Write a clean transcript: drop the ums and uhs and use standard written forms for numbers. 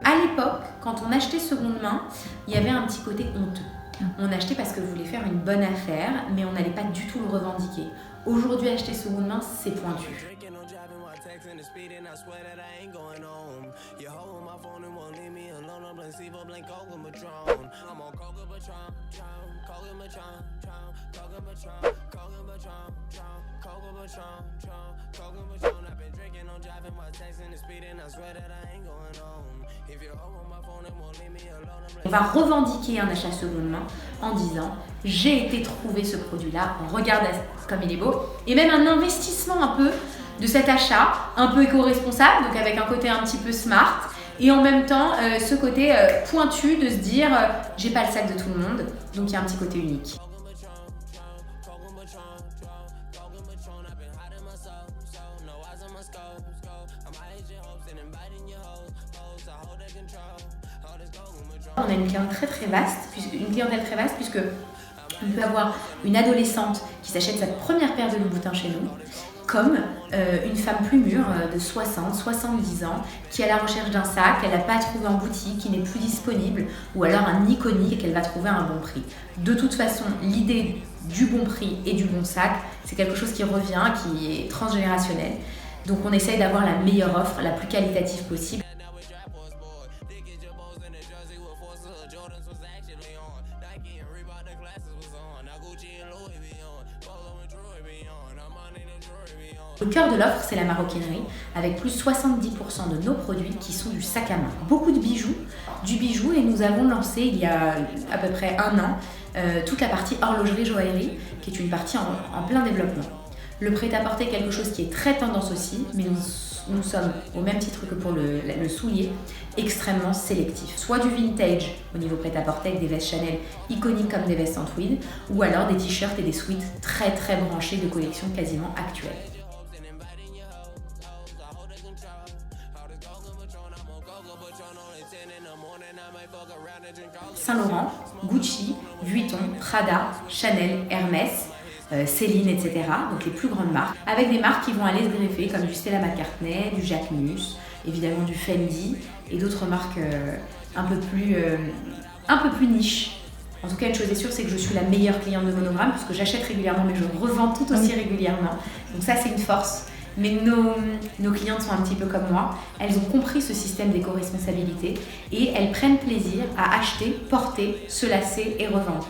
À l'époque, quand on achetait seconde main, il y avait un petit côté honteux. On achetait parce que vous voulez faire une bonne affaire, mais on n'allait pas du tout le revendiquer. Aujourd'hui, acheter seconde main, c'est pointu. On va revendiquer un achat seconde main en disant « j'ai été trouver ce produit-là, regarde comme il est beau » et même un investissement un peu de cet achat, un peu éco-responsable, donc avec un côté un petit peu smart et en même temps ce côté pointu de se dire « j'ai pas le sac de tout le monde », donc il y a un petit côté unique. On a une clientèle très vaste, puisque on peut avoir une adolescente qui s'achète sa première paire de Louboutin chez nous, comme une femme plus mûre de 60, 70 ans qui est à la recherche d'un sac qu'elle n'a pas trouvé en boutique, qui n'est plus disponible, ou alors un iconique et qu'elle va trouver à un bon prix. De toute façon, l'idée du bon prix et du bon sac, c'est quelque chose qui revient, qui est transgénérationnel. Donc on essaye d'avoir la meilleure offre, la plus qualitative possible. Le cœur de l'offre, c'est la maroquinerie, avec plus de 70% de nos produits qui sont du sac à main. Beaucoup de bijoux, et nous avons lancé il y a à peu près un an toute la partie horlogerie-joaillerie, qui est une partie en plein développement. Le prêt-à-porter est quelque chose qui est très tendance aussi, mais nous sommes, au même titre que pour le soulier, extrêmement sélectifs. Soit du vintage au niveau prêt-à-porter avec des vestes Chanel iconiques comme des vestes en tweed, ou alors des t-shirts et des sweats très branchés de collections quasiment actuelles. Saint-Laurent, Gucci, Vuitton, Prada, Chanel, Hermès, Céline, etc. Donc les plus grandes marques, avec des marques qui vont aller se greffer comme du Stella McCartney, du Jacquemus, évidemment du Fendi et d'autres marques un peu plus niche. En tout cas, une chose est sûre, c'est que je suis la meilleure cliente de Monogramme parce que j'achète régulièrement, mais je revends tout aussi régulièrement. Donc ça, c'est une force. Mais nos clientes sont un petit peu comme moi. Elles ont compris ce système d'éco-responsabilité et elles prennent plaisir à acheter, porter, se lasser et revendre.